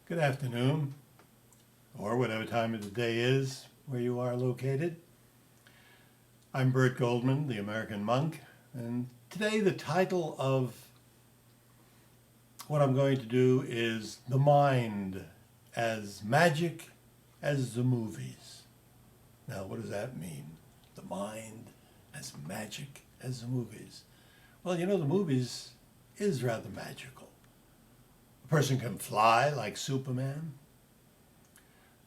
Good afternoon, or whatever time of the day is where you are located. I'm Burt Goldman, the American monk, and today the title of what I'm going to do is The Mind as Magic as the Movies. Now, what does that mean? The mind as magic as the movies. Well, the movies is rather magical. A person can fly like Superman.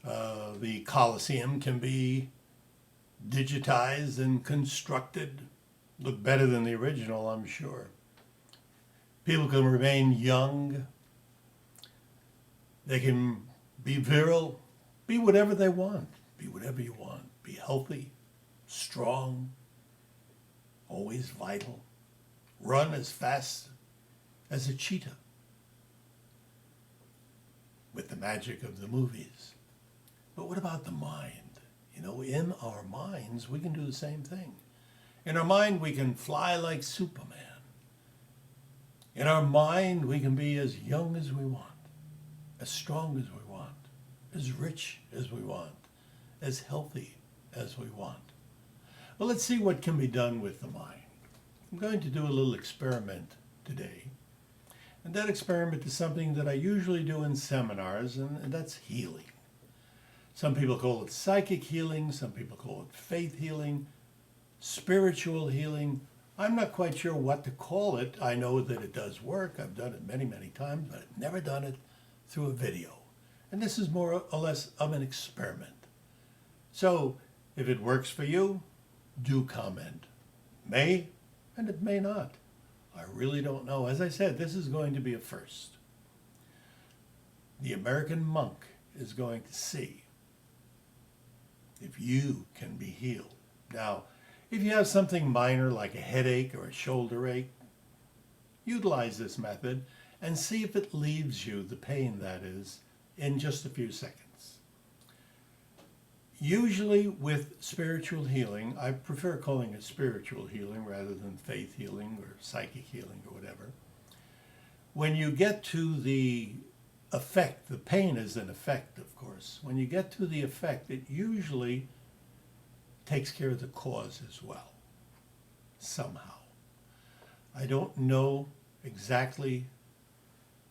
The Colosseum can be digitized and constructed, look better than the original, I'm sure. People can remain young. They can be virile, be whatever they want, be whatever you want. Be healthy, strong, always vital. Run as fast as a cheetah. With the magic of the movies. But what about the mind? In our minds, we can do the same thing. In our mind, we can fly like Superman. In our mind, we can be as young as we want, as strong as we want, as rich as we want, as healthy as we want. Well, let's see what can be done with the mind. I'm going to do a little experiment today. And that experiment is something that I usually do in seminars, and that's healing. Some people call it psychic healing, some people call it faith healing, spiritual healing. I'm not quite sure what to call it. I know that it does work. I've done it many, many times, but I've never done it through a video. And this is more or less of an experiment. So if it works for you, do comment. It may, and it may not. I really don't know. As I said, this is going to be a first. The American monk is going to see if you can be healed. Now, if you have something minor like a headache or a shoulder ache, utilize this method and see if it leaves you, the pain that is, in just a few seconds. Usually with spiritual healing, I prefer calling it spiritual healing rather than faith healing or psychic healing or whatever. When you get to the effect, the pain is an effect, of course. When you get to the effect, it usually takes care of the cause as well, somehow. I don't know exactly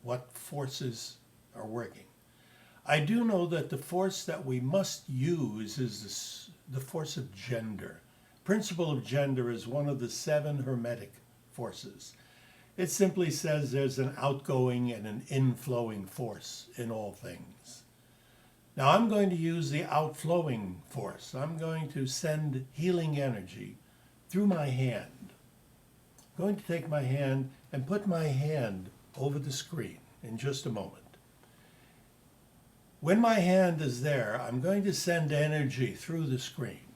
what forces are working. I do know that the force that we must use is the force of gender. Principle of gender is one of the 7 hermetic forces. It simply says there's an outgoing and an inflowing force in all things. Now I'm going to use the outflowing force. I'm going to send healing energy through my hand. I'm going to take my hand and put my hand over the screen in just a moment. When my hand is there, I'm going to send energy through the screen.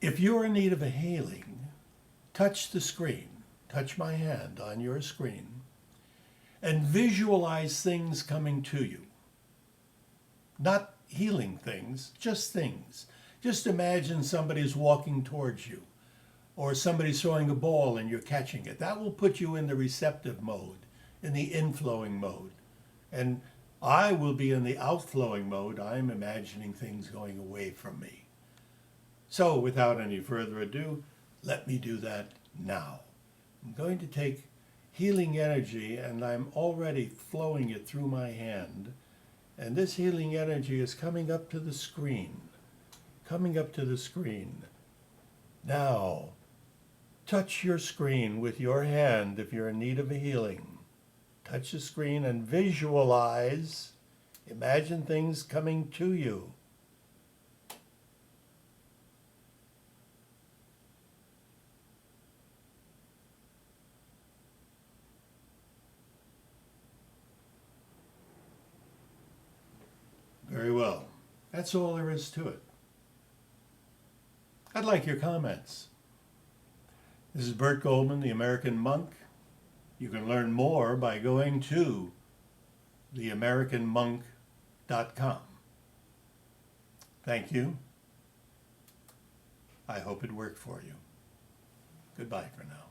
If you're in need of a healing, touch the screen, touch my hand on your screen, and visualize things coming to you. Not healing things, just things. Just imagine somebody's walking towards you, or somebody's throwing a ball and you're catching it. That will put you in the receptive mode, in the inflowing mode. And I will be in the outflowing mode. I'm imagining things going away from me. So without any further ado, let me do that now. I'm going to take healing energy and I'm already flowing it through my hand. And this healing energy is coming up to the screen. Coming up to the screen. Now, touch your screen with your hand if you're in need of a healing. Touch the screen and visualize, imagine things coming to you. Very well. That's all there is to it. I'd like your comments. This is Burt Goldman, the American monk. You can learn more by going to theamericanmonk.com. Thank you. I hope it worked for you. Goodbye for now.